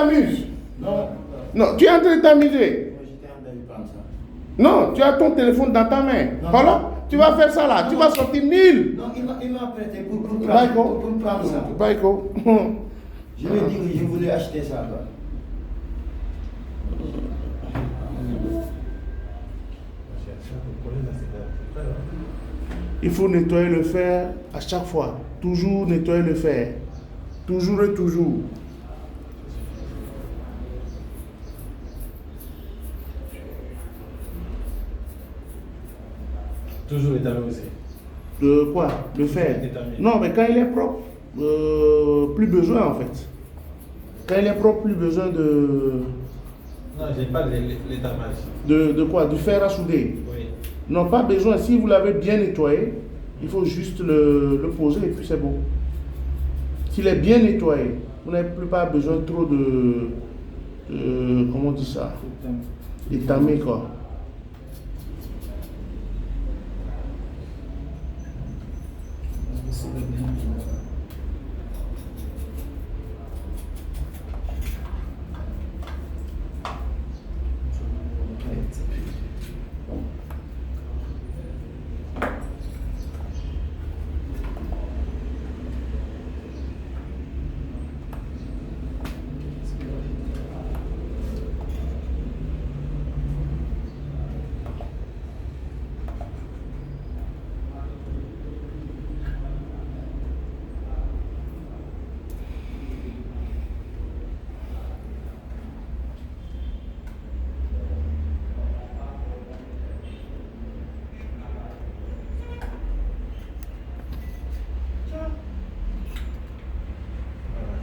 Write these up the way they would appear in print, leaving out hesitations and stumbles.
t'amuses. Non. Non, tu es en train de t'amuser. Moi, j'étais en train de prendre ça. Non, tu as ton téléphone dans ta main. Non, Voilà, non. tu vas faire ça là. Non, Tu non. vas sortir nul. Non, il m'a prêté pour Baïko. prendre ça. Baïko. Je lui ai dit que je voulais acheter ça. Quoi. Il faut nettoyer le fer à chaque fois. Toujours nettoyer le fer. Toujours et toujours. Toujours étamé aussi. De quoi? Le fer. Étamé. Non, mais quand il est propre, plus besoin en fait. Quand il est propre, plus besoin de... Non, j'ai pas l'étamage. De quoi? Du fer à souder. Oui. Non, pas besoin. Si vous l'avez bien nettoyé, il faut juste le poser et puis c'est bon. S'il est bien nettoyé, vous n'avez plus pas besoin trop de comment on dit ça? Étamé quoi.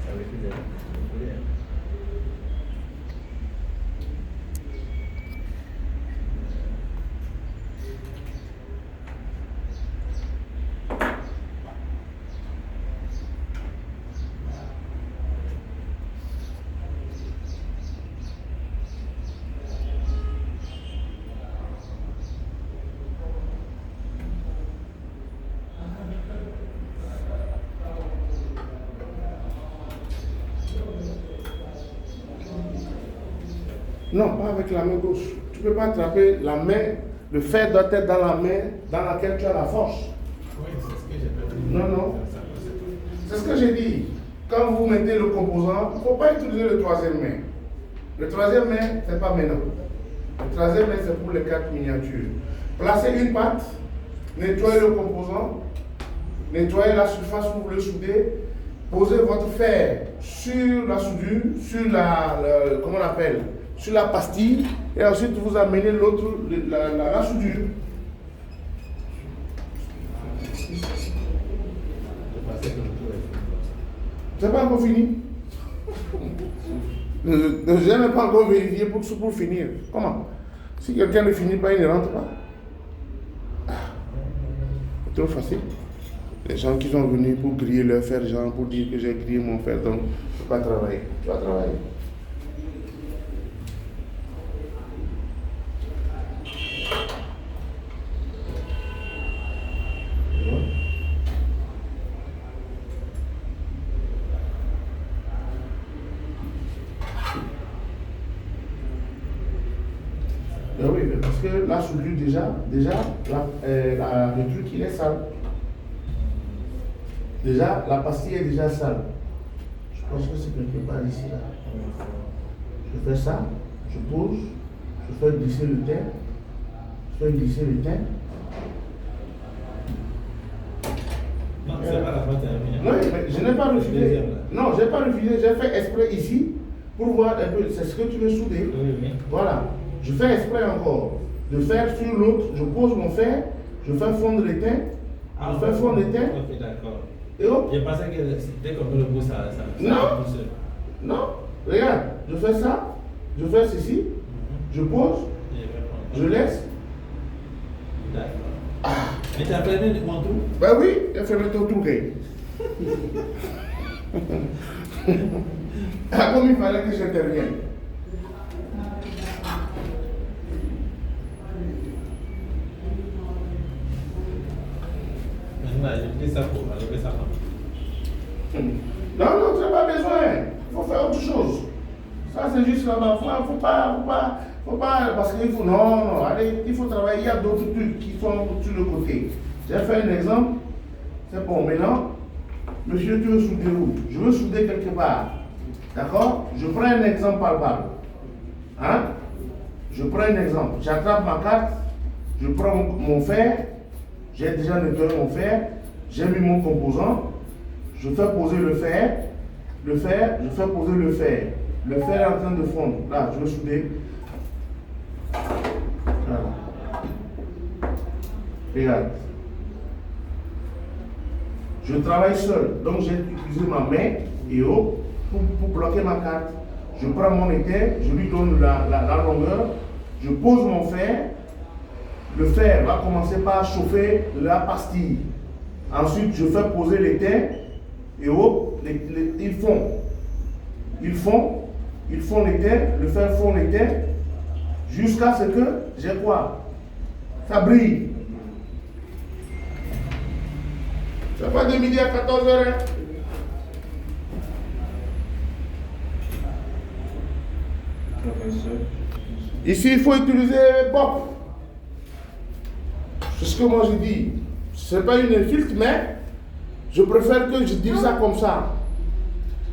Ça avait fait des... Non, pas avec la main gauche. Tu ne peux pas attraper la main. Le fer doit être dans la main dans laquelle tu as la force. Oui, c'est ce que j'ai fait. Non, non. C'est ce que j'ai dit. Quand vous mettez le composant, il ne faut pas utiliser le troisième main. Le troisième main, ce n'est pas maintenant. Le troisième main, c'est pour les 4 miniatures. Placez une patte, nettoyez le composant, nettoyez la surface où vous voulez souder, posez votre fer sur la soudure, sur comment on appelle, sur la pastille, et ensuite vous amenez l'autre, la soudure. C'est pas encore fini. Je n'ai même pas encore vérifié pour finir. Comment? Si quelqu'un ne finit pas, il ne rentre pas. C'est trop facile. Les gens qui sont venus pour griller leur fer, genre pour dire que j'ai grillé mon fer, donc je ne peux pas travailler. Tu vas travailler. Oui, parce que la soudure déjà le truc il est sale. Déjà, la pastille est déjà sale. Je pense que c'est quelque part ici là. Je fais ça, je pose, je fais glisser le thym, Non, c'est pas la fois terminée. Non, mais je n'ai pas refusé. Non, je n'ai pas refusé, j'ai fait exprès ici pour voir un peu, c'est ce que tu veux souder. Oui, oui. Voilà. Je fais exprès encore de faire sur l'autre, je pose mon fer, je fais fondre les teints, je fais fondre les teints, Ok, d'accord. et hop. J'ai pensé que dès qu'on le pousse, ça Non. pousse. Non, regarde, je fais ça, je fais ceci, je pose, je laisse. D'accord. Mais tu as fermé mon trou? Ben oui, j'ai fermé ton trou. Ah, comme il fallait que j'intervienne. Maintenant, j'ai fait ça pour enlever ça. Non, non, tu n'as pas besoin. Il faut faire autre chose. Ça, c'est juste là-bas. Faut pas, parce qu'il faut, non, allez, il faut travailler. Il y a d'autres trucs qui sont sur le côté. J'ai fait un exemple. C'est bon, maintenant, monsieur, tu veux souder où? Je veux souder quelque part. D'accord? Je prends un exemple palpable. Hein? Je prends un exemple. J'attrape ma carte, je prends mon fer, j'ai déjà nettoyé mon fer, j'ai mis mon composant, je fais poser le fer, je fais poser le fer. Le fer est en train de fondre. Là, je veux souder. Voilà. Regarde. Je travaille seul, donc j'ai utilisé ma main et haut pour bloquer ma carte. Je prends mon étai, je lui donne la longueur, je pose mon fer. Le fer va commencer par chauffer la pastille. Ensuite, je fais poser l'étai et hop, ils font. Ils font l'étai, le fer fond l'étai, jusqu'à ce que j'ai quoi? Ça brille. C'est pas de midi à 14h. Hein? Ici, il faut utiliser BOP. C'est ce que moi je dis. Ce n'est pas une insulte, mais je préfère que je dise ça comme ça.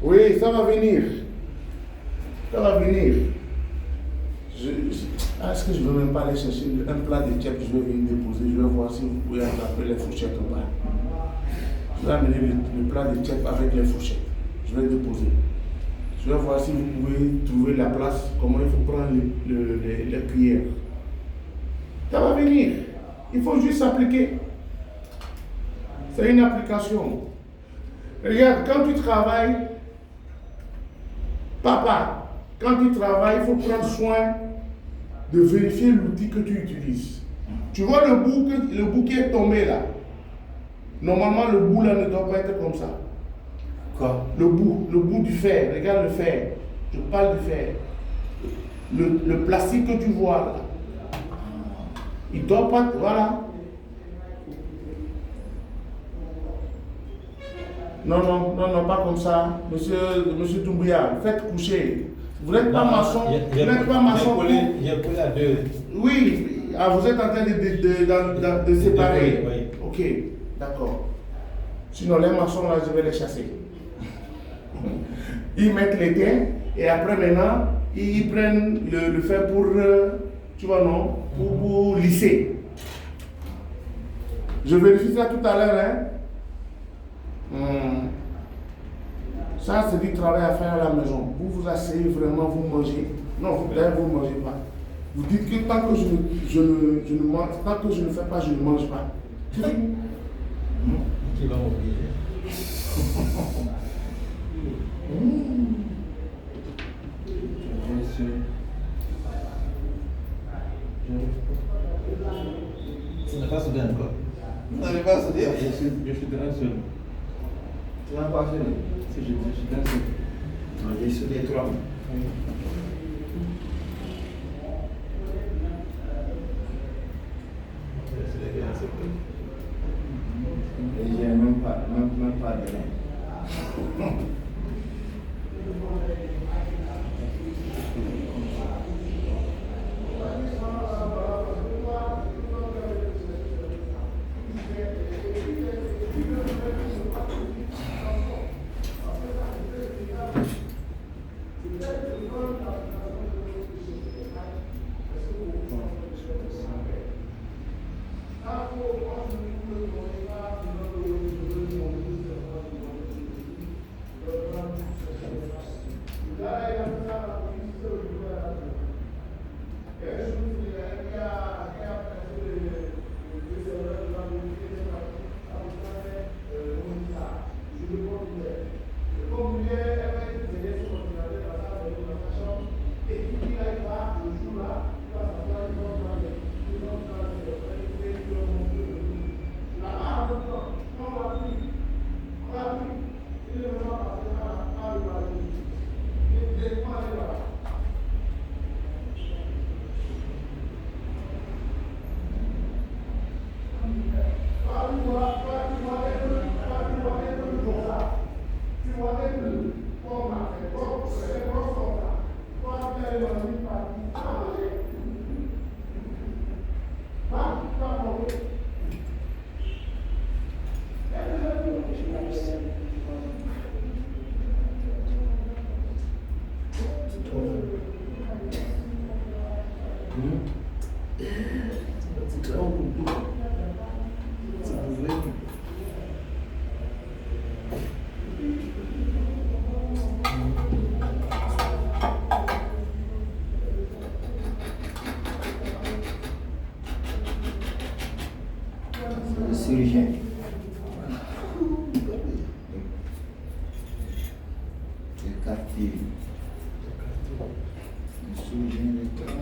Oui, ça va venir. Ça va venir. Est-ce que je ne veux même pas aller chercher un plat de tchèque, je vais venir déposer, je vais voir si vous pouvez attraper les fourchettes ou pas. Je vais amener le plat de tchèque avec les fourchettes. Je vais déposer. Je vais voir si vous pouvez trouver la place, comment il faut prendre les cuillères. Ça va venir. Il faut juste s'appliquer. C'est une application. Regarde, quand tu travailles, papa, quand tu travailles, il faut prendre soin de vérifier l'outil que tu utilises. Tu vois le bout qui est tombé là. Normalement, le bout là ne doit pas être comme ça. Quoi? Le bout du fer. Regarde le fer. Je parle du fer. Le plastique que tu vois là. Il ne doit pas. Voilà. Non, pas comme ça. Monsieur Doumbouya, faites coucher. Vous n'êtes pas maçon. Vous n'êtes pas maçon. J'ai collé à deux. Oui, vous êtes en train de séparer. Oui. Ok, d'accord. Sinon, les maçons là, je vais les chasser. Ils mettent les gains et après maintenant, ils prennent le fer pour, tu vois non, pour lisser. Je vérifie ça tout à l'heure. Hein. Ça, c'est du travail à faire à la maison. Vous vous asseyez vraiment, vous mangez. Non, là, vous ne mangez pas. Vous dites que tant que je ne mange, tant que je ne fais pas, je ne mange pas. Qui va m'obliger? Tu n'as pas soudé encore? Vous n'avez pas soudé? Je suis dans un seul. Tu n'as pas soudé? Si, je suis dans un seul. Non, j'ai soudé 3. Et j'ai même pas de lin. Le chirurgien. Le quartier. Le chirurgien de quartier.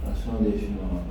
Façon des chinois.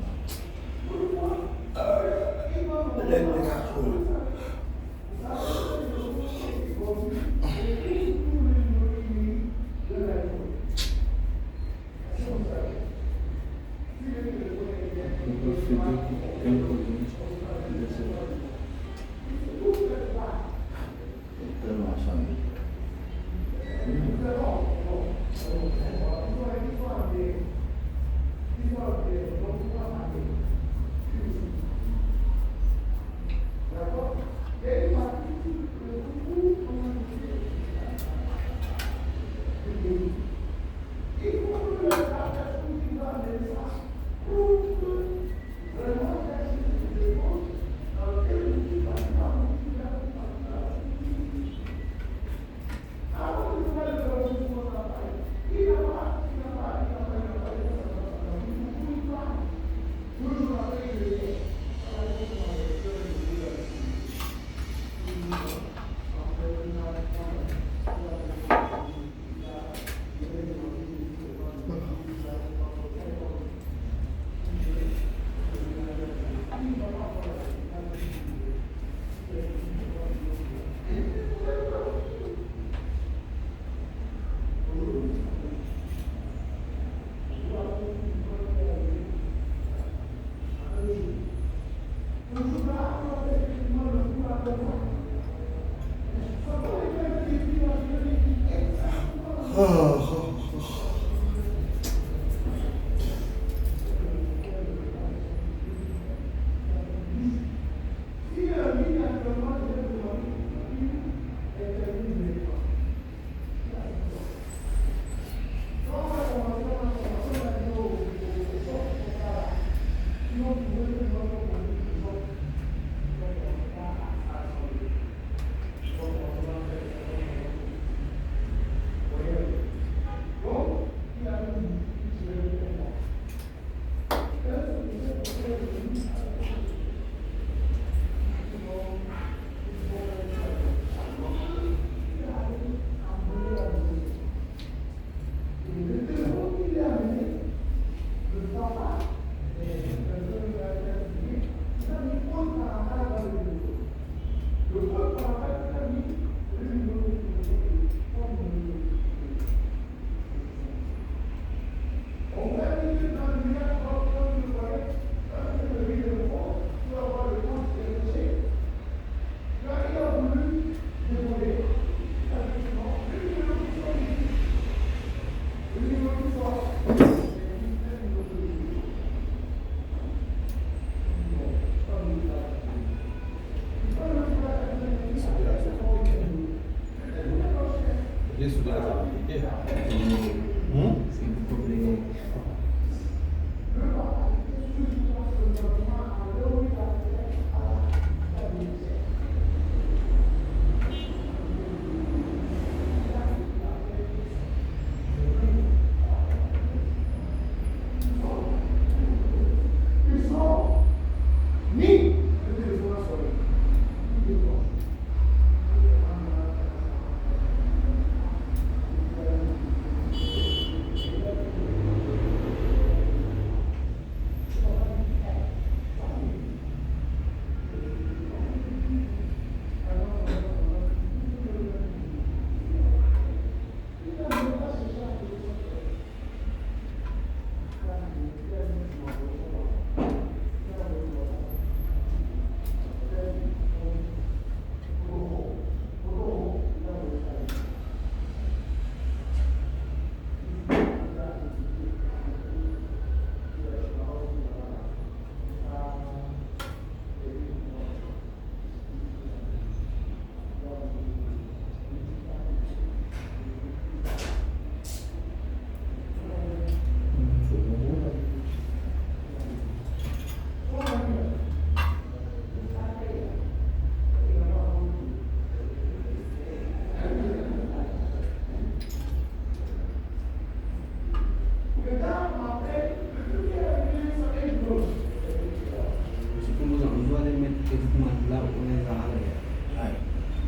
Bien soudé, ça va compliqué. C'est compliqué. Ni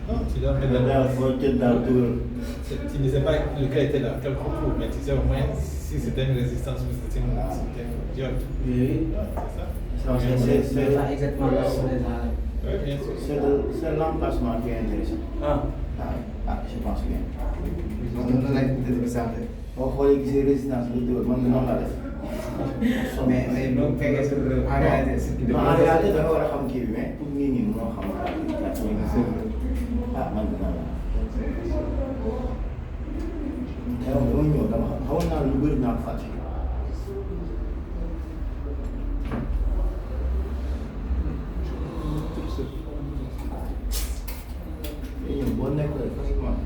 Non, tu dois mettre tu ne sais pas lequel était là, quel concours, mais tu sais au moins si c'était une résistance ou c'était un diode. Oui. C'est ça exactement là où on est là. Oui, bien sûr. C'est l'emplacement qui est intéressant. Je pense bien. Boo xoolee gisee résistance bi déglu man noonu laa def. mais boo fekkee sa en réalité sa kii en réalité da nga war a xam kii bi mais pour nit ñi moo xam man noonu la. te yow dama ñëw dama xawoon naa lu bëri naa ko fàtte. boo nekkee facilement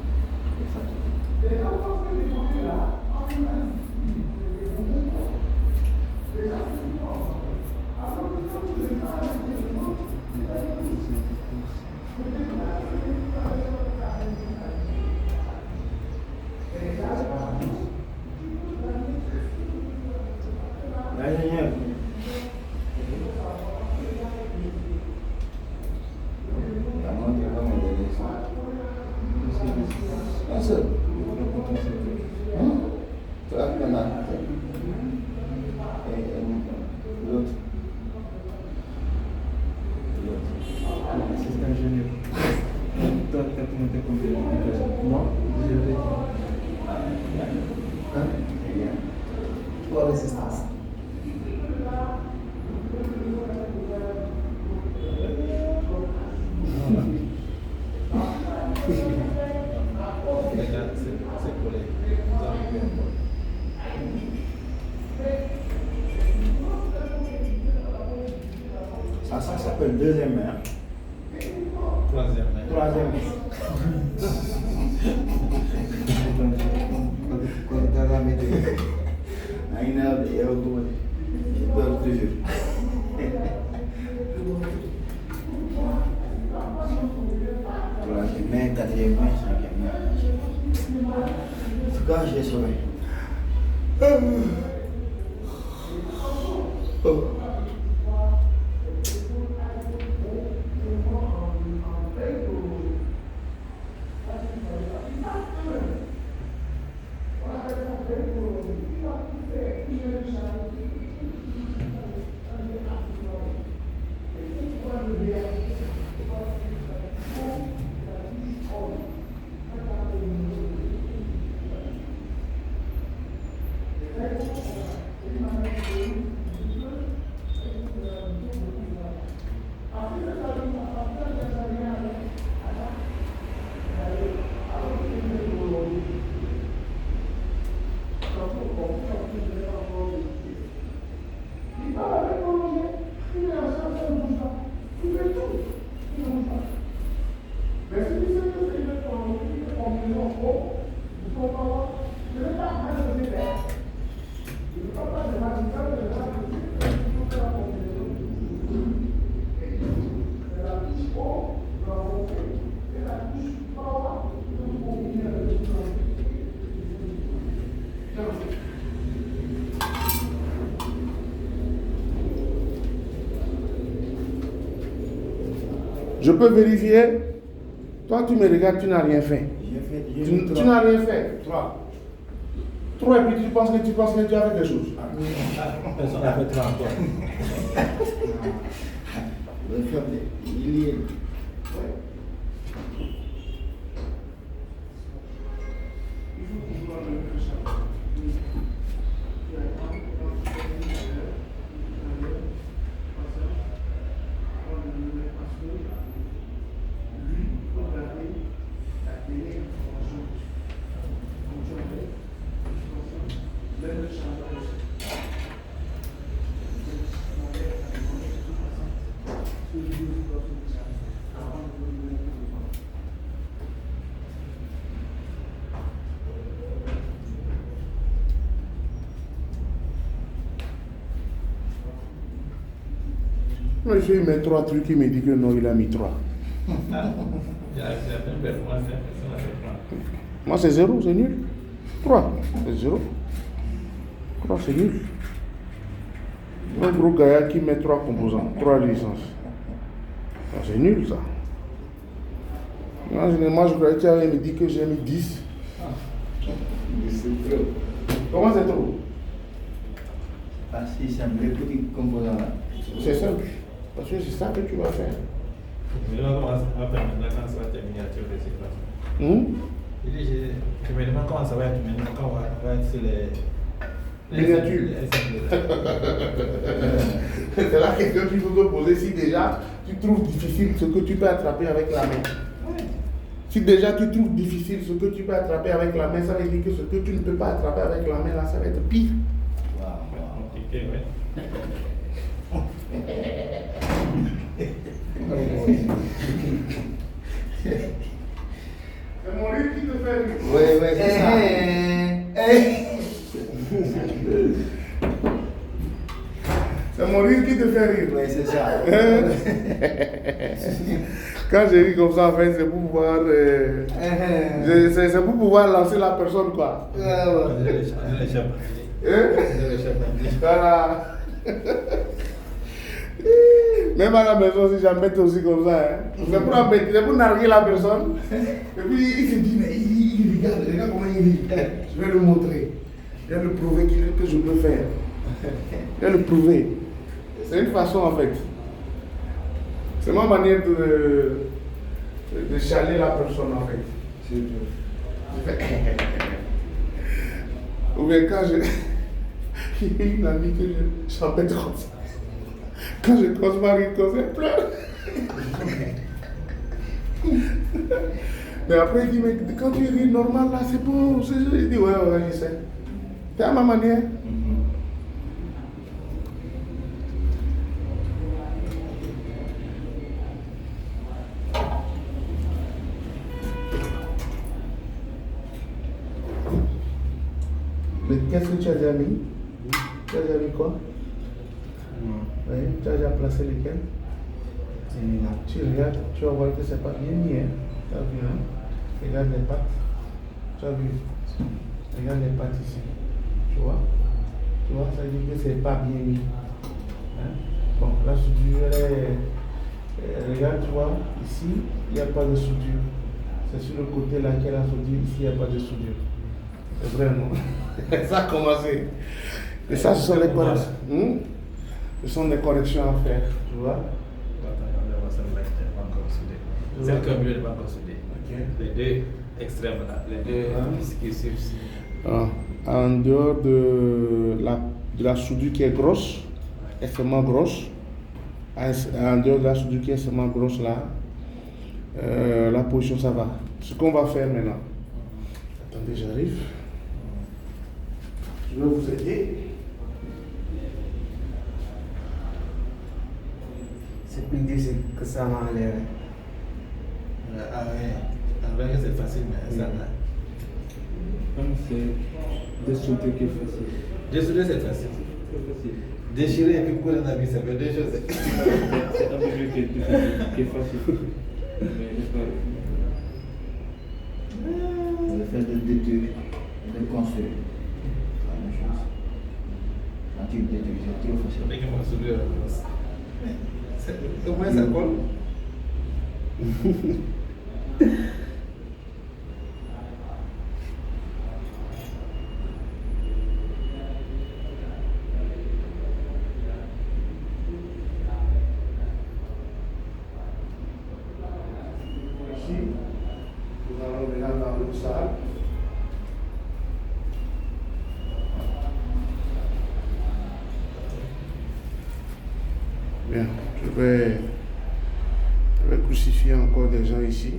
Qual résistance? C'est pour les ça s'appelle deuxième main. troisième. Troisième main. I know the elbow. Je peux toujours. Troisième main, quatrième main, cinquième main. En tout cas, j'ai sauvé. Je peux vérifier? Toi, tu me regardes, tu n'as rien fait. Tu n'as rien fait. 3. 3 et puis tu penses que tu as fait des choses. Personne n'a fait 3 encore. Il y est. Monsieur, il met 3 trucs, il me dit que non, il a mis 3. Moi, c'est 0, c'est nul. 3, c'est 0. 3, c'est nul. Un gros gars qui met 3 composants, 3 licences. C'est nul, ça. Moi, je croyais que tu avais me dit que j'ai mis 10. C'est trop. Comment c'est trop? Ah si, c'est un vrai petit composant là. C'est simple. Parce que c'est ça que tu vas faire. Mais là, comment ça va permettre quand ça va terminer à tirer ces classes? Il dit, je me demande comment ça va être, mais quand on va être sur les miniatures. C'est la question qu'il faut te poser si déjà tu trouves difficile ce que tu peux attraper avec la main. Si déjà tu trouves difficile ce que tu peux attraper avec la main, ça veut dire que ce que tu ne peux pas attraper avec la main, là, ça va être pire. Compliqué, ouais. C'est mon rire qui te fait rire. Oui, c'est ça. C'est mon rire qui te fait rire. Oui, c'est ça. Quand je ris comme ça, en fait, c'est pour pouvoir, c'est pour pouvoir lancer la personne, quoi. Voilà. Même à la maison, si j'embête aussi comme ça, hein. C'est pour embêter, c'est pour narguer la personne. Et puis il se dit, mais il regarde comment il rit. Je vais le montrer. Je vais le prouver que je peux faire. Je vais le prouver. C'est une façon en fait. C'est ma manière de chaler la personne en fait. Je fais ou bien quand il y a une amie que j'embête comme ça. Quand je commence à rire comme ça, elle pleure. Mais après il dit, mais quand tu ris normal là, c'est bon. Je dis, ouais, je sais. C'est à ma manière. Mais qu'est-ce que tu as déjà mis? Tu as déjà mis quoi? Oui, tu as déjà placé lesquels? Tu regardes, tu vas voir que c'est pas bien mis. Hein? Tu as vu, hein? Regarde les pattes. Tu as vu? Regarde les pattes ici. Tu vois? Tu vois, ça veut dire que c'est pas bien mis. Hein? Bon, la soudure, elle est. Regarde, tu vois, ici, il n'y a pas de soudure. C'est sur le côté là qu'il y a la soudure, ici, il n'y a pas de soudure. C'est vrai, non? Ça a commencé. Et ça, ce sont les corrections. Ce sont des corrections à faire, tu vois? C'est le camion n'est pas encore soudé. Les deux extrêmes là, les deux qui suivent. En dehors de la soudure qui est grosse, extrêmement grosse, en dehors de la soudure qui est extrêmement grosse là, la position ça va. Ce qu'on va faire maintenant. Attendez, j'arrive. Je vais vous aider. C'est plus difficile que ça m'a l'air. Ah ouais, c'est facile, mais ça là. Comme c'est destructeur qui est facile. Destructeur, c'est facile. C'est facile. Déchirer et puis couler dans la vie, ça fait deux choses. C'est un objet qui est facile. Mais n'est pas. Le fait de détruire, de construire, c'est la même chose. Quand tu détruis, c'est trop facile. Dès qu'on va soulever la France. Comment ça colle? Ici, nous allons maintenant dans l'autre salle. Bien, je vais crucifier encore des gens ici.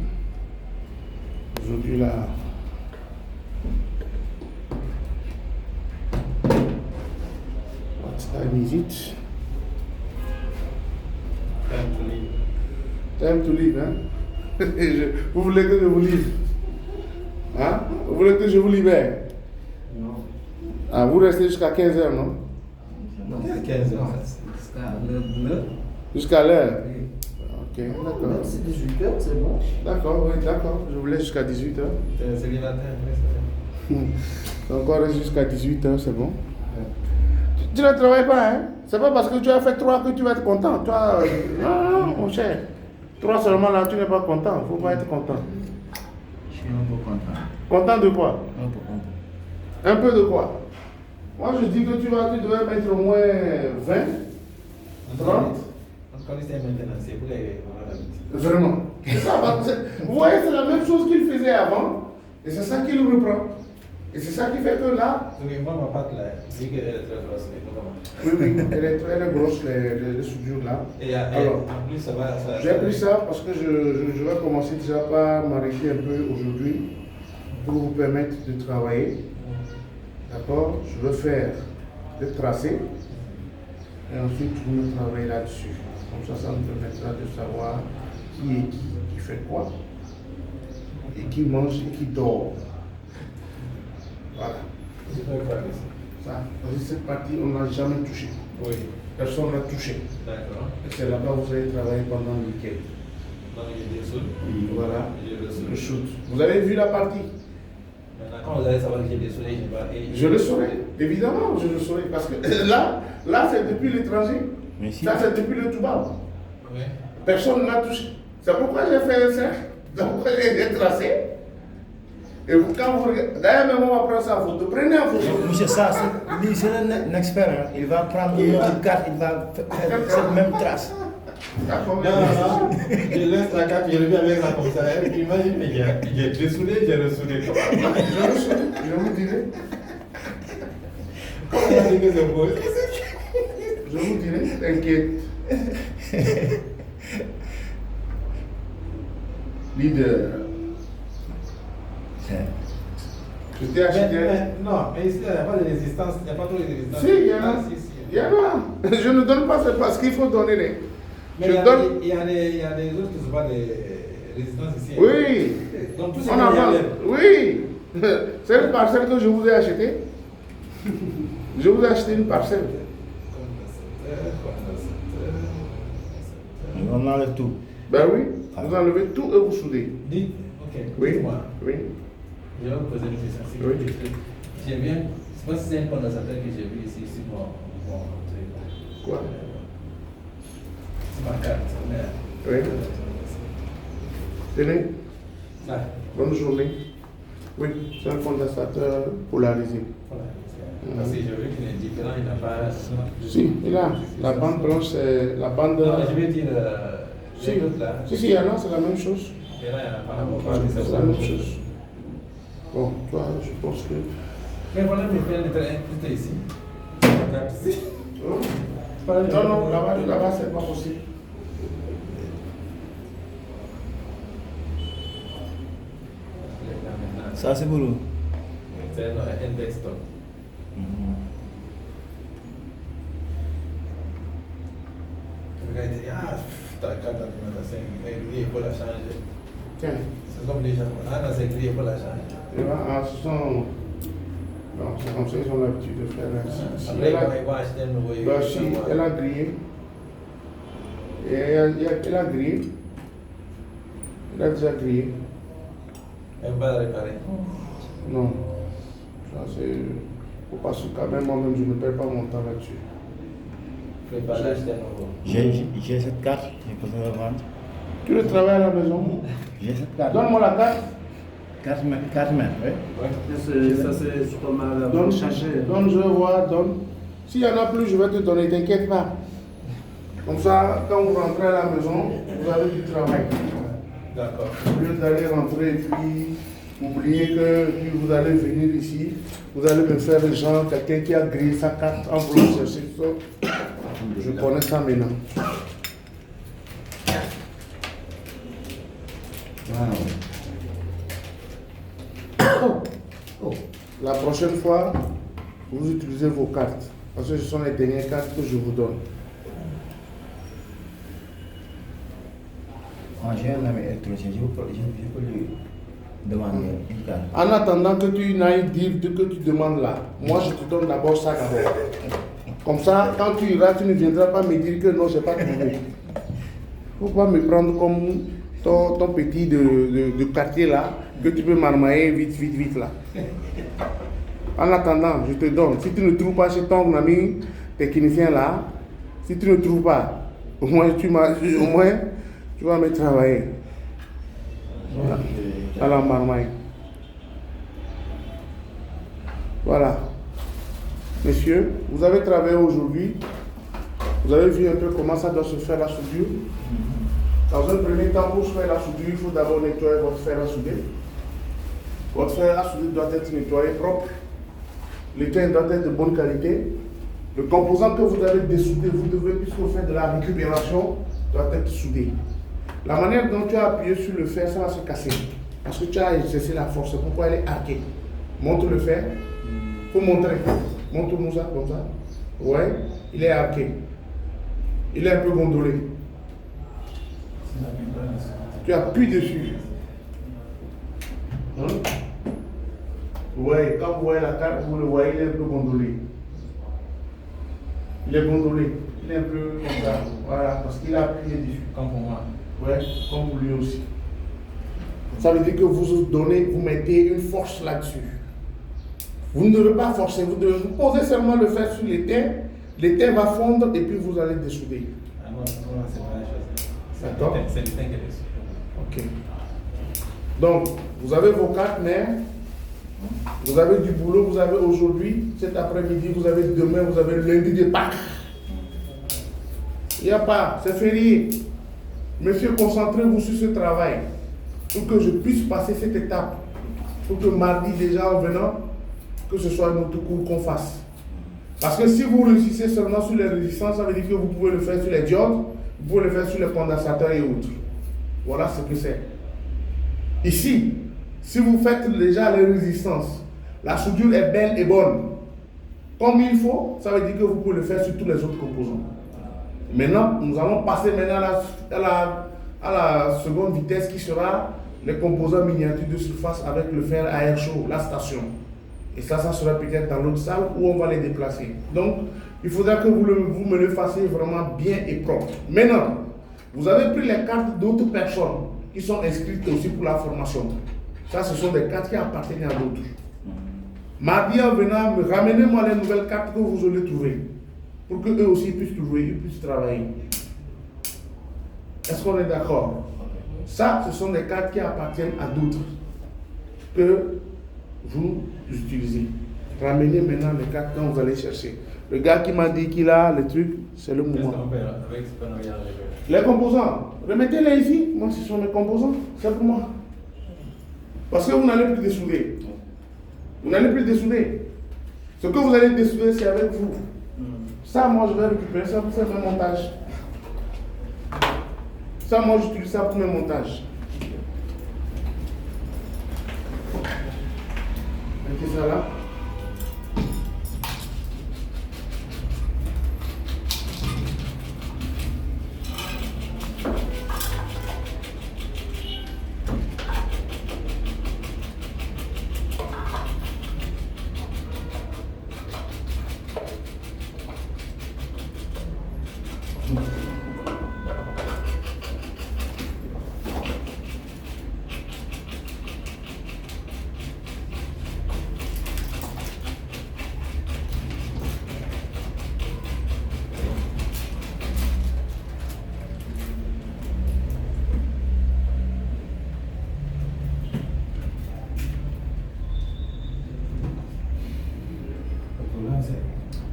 Aujourd'hui, là, what time is it? Time to leave, hein? Vous voulez que je vous livre? Hein? Vous voulez que je vous libère? Non. Ah, vous restez jusqu'à 15h, non? Non, 15 heures. jusqu'à l'heure. Jusqu'à l'heure? Oui. Ok, d'accord. Même si 18h, c'est bon. D'accord, oui, d'accord. Je vous laisse jusqu'à 18h. C'est célibataire, oui, c'est vrai. Encore jusqu'à 18h, c'est bon? Tu ne travailles pas, hein? C'est pas parce que tu as fait 3 que tu vas être content. Toi, non, mon cher. 3 seulement là, tu n'es pas content. Il ne faut pas être content. Je suis un peu content. Content de quoi? Un peu content. Un peu de quoi? Moi, je dis que tu devrais mettre au moins 20, 30. Encore c'est maintenant, c'est pour les Vraiment. C'est ça, vous voyez, c'est la même chose qu'il faisait avant. Et c'est ça qu'il reprend. Et c'est ça qui fait que là. Donc, moi, ma pâte là, vu qu'elle est très grosse, mais comment? Oui, elle est grosse, les soudures là. Et Alors, en plus, ça va. j'ai pris ça parce que je vais commencer déjà par m'arrêter un peu aujourd'hui pour vous permettre de travailler. D'accord? Je veux faire le tracé et ensuite vous me travaillez là-dessus. Comme ça me permettra de savoir qui est qui fait quoi et qui mange et qui dort. Voilà. C'est pas grave. Ça, parce que cette partie, on n'a jamais touché. Oui, Personne n'a touché. d'accord. Et c'est là-bas que vous allez travailler pendant le week-end. Donc, il y a des sous. Voilà, J'ai le sous. le shoot. Vous avez vu la partie? Maintenant, quand vous allez savoir que j'ai des soleils, Je le saurai, évidemment, je le saurai. Parce que là c'est depuis l'étranger. Mais si. Ça, c'est depuis le Toubab. Oui. Personne ne l'a touché. C'est pourquoi j'ai fait un cercle. C'est pourquoi j'ai tracé. Et vous, quand vous regardez, d'ailleurs, même on va prendre ça en photo. Prenez en photo. Monsieur, ça, lui, c'est un expert. Hein. Il va prendre une autre carte, il va faire cette même trace. D'accord. Non, je laisse la carte, je reviens avec la commissariat, et puis imagine, mais j'ai dessoudé, j'ai ressoudé. Je vous dirai. Comment on a dit que c'est beau? Je vous dirai, t'inquiète. Leader. Je t'ai acheté. Non, mais ici, il n'y a pas de résistance, il n'y a pas trop de résistance. Si, il y en a. Ah, si. Il y en a. Je ne donne pas, c'est parce qu'il faut donner. Mais Je il y a donne. des autres qui ne sont pas des résistances ici. Oui. Donc tout ça, On avance. Oui. C'est une parcelle que je vous ai achetée. Je vous ai acheté une parcelle. On enlève tout. Ben oui. Vous enlevez tout et vous soudez. Dites, ok, Oui. dites-moi. Oui. Je vais vous poser une question. Oui. J'ai bien, je sais pas si c'est un condensateur que j'ai vu ici, mon truc. Quoi? C'est ma carte. Oui. Tenez. Ça, Bonne journée. Oui, c'est un condensateur polarisé. voilà. Parce que j'ai vu qu'il est différent, il n'a pas. Si, il a. La bande blanche, c'est la bande. Non, mais je veux dire, Si, les autres là. si, il y en a, c'est la même chose. Et là, il n'y en a pas. C'est la même chose. Bon, toi, je pense que. Mais voilà, mais faire le ici. La carte ici. Non, non, là-bas, c'est pas possible. Ça, c'est pour nous. C'est un desktop. Regardez, ta carte d'alimentation, il faut la changer. Tiens, C'est comme déjà. Ah, non, c'est écrit, il faut la changer. tu vois, ce sont Non, c'est comme ça, ils ont l'habitude de faire ainsi. Si Après, elle a, ils vont acheter un nouveau. bah, si elle a grillé, et elle a grillé, elle a déjà grillé. Elle va la réparer. Non, ça c'est. Faut pas se calmer, moi-même je ne perds pas mon temps là-dessus. Je vais pas l'acheter un nouveau. J'ai cette carte, j'ai pas besoin de vendre. Tu le travailles à la maison? J'ai cette carte. Donne-moi la carte. Carte mère, oui. Ça, c'est pas mal. Donne, Changer. donne, je vois, donne. S'il y en a plus, je vais te donner, t'inquiète pas. Comme ça, quand vous rentrez à la maison, vous avez du travail. D'accord. Au lieu d'aller rentrer et puis oublier que puis vous allez venir ici, vous allez me faire les gens, quelqu'un qui a grillé sa carte en voulant chercher ça. Je connais ça maintenant. La prochaine fois, vous utilisez vos cartes. Parce que ce sont les dernières cartes que je vous donne. J'ai un ami électricien, je peux lui demander une carte. En attendant que tu n'ailles dire ce que tu demandes là, moi je te donne d'abord ça d'abord. Comme ça, quand tu iras, tu ne viendras pas me dire que non, je n'ai pas trouvé. Il ne faut pas me prendre comme ton petit de quartier là, que tu peux marmailler vite là. En attendant, je te donne. Si tu ne trouves pas chez ton ami technicien là, si tu ne trouves pas, au moins tu vas me travailler. Voilà. À la marmaille. Voilà. Messieurs, vous avez travaillé aujourd'hui. Vous avez vu un peu comment ça doit se faire la soudure. Dans un premier temps, pour faire la soudure, il faut d'abord nettoyer votre fer à souder. Votre fer à souder doit être nettoyé propre. L'étain doit être de bonne qualité. Le composant que vous avez dessoudé, vous devez, puisque vous faites de la récupération, doit être soudé. La manière dont tu as appuyé sur le fer, ça va se casser. Parce que tu as exercé la force. C'est pourquoi elle est arquée. Montre le fer. Il faut montrer. Montre-nous ça comme ça. Ouais, il est arqué. Il est un peu gondolé. Tu appuies dessus. Hein? Ouais, quand vous voyez la carte, vous le voyez, il est un peu gondolé. Il est gondolé. Il est un peu comme ça. Voilà, parce qu'il a appuyé dessus. Comme pour moi. Ouais, comme pour lui aussi. Ça veut dire que vous donnez, vous mettez une force là-dessus. Vous ne devez pas forcer, vous devez vous poser seulement le fer sur l'étain va fondre et puis vous allez dessouder. Ah non, c'est pas la chose. D'accord. C'est l'étain qui est dessus. Ok. Donc, vous avez vos cartes mères, vous avez du boulot, vous avez aujourd'hui, cet après-midi, vous avez demain, vous avez le lundi de Pâques. Il n'y a pas, c'est férié. Monsieur, concentrez-vous sur ce travail pour que je puisse passer cette étape. Pour que mardi, déjà en venant, que ce soit notre cours qu'on fasse. Parce que si vous réussissez seulement sur les résistances, ça veut dire que vous pouvez le faire sur les diodes, vous pouvez le faire sur les condensateurs et autres. Voilà ce que c'est. Ici, si vous faites déjà les résistances, la soudure est belle et bonne. Comme il faut, ça veut dire que vous pouvez le faire sur tous les autres composants. Maintenant, nous allons passer maintenant à la seconde vitesse qui sera les composants miniatures de surface avec le fer à air chaud, la station. Et ça sera peut-être dans l'autre salle où on va les déplacer. Donc, il faudra que vous me le fassiez vraiment bien et propre. Maintenant, vous avez pris les cartes d'autres personnes qui sont inscrites aussi pour la formation. Ça, ce sont des cartes qui appartiennent à d'autres. Mardi en venant, ramenez-moi les nouvelles cartes que vous allez trouver. Pour qu'eux aussi puissent trouver, ils puissent travailler. Est-ce qu'on est d'accord? Ça, ce sont des cartes qui appartiennent à d'autres que vous utilisez. Ramenez maintenant les cartes quand vous allez chercher. Le gars qui m'a dit qu'il a le truc, c'est le moment. Les composants, remettez-les ici. Moi, ce sont mes composants, c'est pour moi. Parce que vous n'allez plus dessouder. Vous n'allez plus dessouder. Ce que vous allez dessouder, c'est avec vous. Ça, moi, je vais récupérer ça pour faire mes montages. Ça, moi, j'utilise ça pour mes montages. Mettez ça là.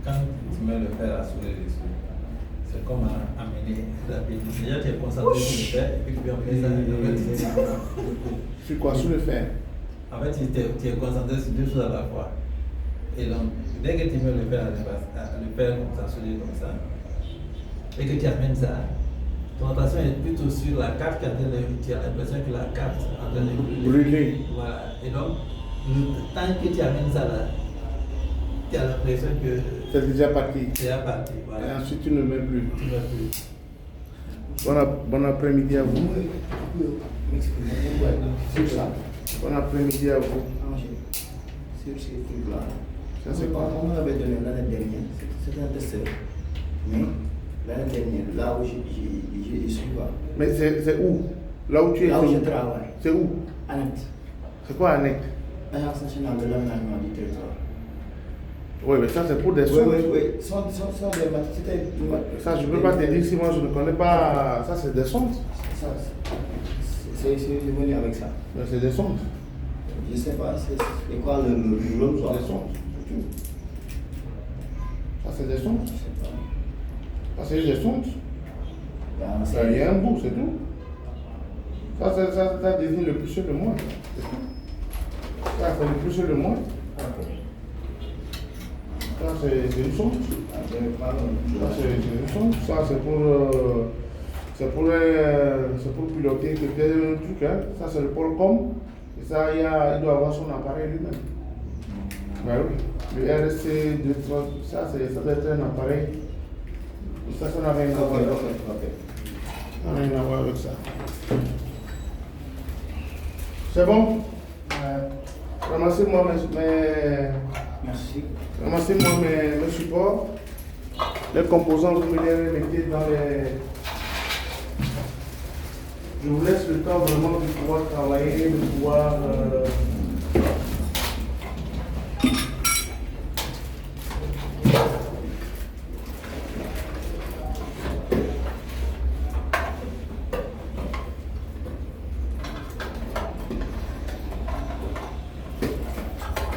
quand tu mets le fer à souder dessus, c'est comme amener la pile. Déjà, tu es concentré sur le fer, et puis tu peux amener ça. Sur quoi? Sur le fer. En fait, tu es concentré sur deux choses à la fois. Et donc, dès que tu mets le fer comme ça, soudé comme ça, et que tu amènes ça, ton attention est plutôt sur la carte qui est en train de, tu as l'impression que la carte est en train de Brûler. Voilà. Et donc, le temps que tu amènes ça là, tu as l'impression que C'est déjà parti. c'est à partir. Et Voilà. ensuite, tu ne mets plus. Tu vas plus. Bon après-midi à vous. Sur ça, Bon après-midi à vous. sur ces trucs-là. Ça, c'est quoi? On m'avait donné l'année dernière, c'était un testeur. Mais l'année dernière, là où je suis pas. Mais c'est où? Là où tu es? Là où c'est je où? travaille. C'est où? Annette, C'est quoi Annette? Agence nationale de l'aménagement du territoire. Oui, mais ça c'est pour des Oui, sons. oui, oui. Sont des mat- c'était une mat- Ça, je ne peux pas te dire si moi je ne connais pas. Ça, c'est des sons. Ça, c'est venu avec ça. C'est des sons. Je ne sais pas, c'est quoi le rôle C'est des sons. Ça, c'est des sons. Je sais pas. Ça, c'est des sons. Il y a un bout, c'est tout. Ça désigne le plus de moi. C'est tout. Ça, c'est le plus de moi. Ça, c'est une sonde. Ça, c'est une sonde. Ça, c'est pour piloter peut-être un truc. Hein. Ça, c'est le Polcom. Et ça, il doit avoir son appareil lui-même. Ben oui. Le RSC, ça doit être un appareil. Ça n'a rien à voir. Ok. Ça n'a rien à voir avec ça. C'est bon? Ramassez-moi Merci. mes supports. Les composants, vous me les mettez dans les... Je vous laisse le temps vraiment de pouvoir travailler, de pouvoir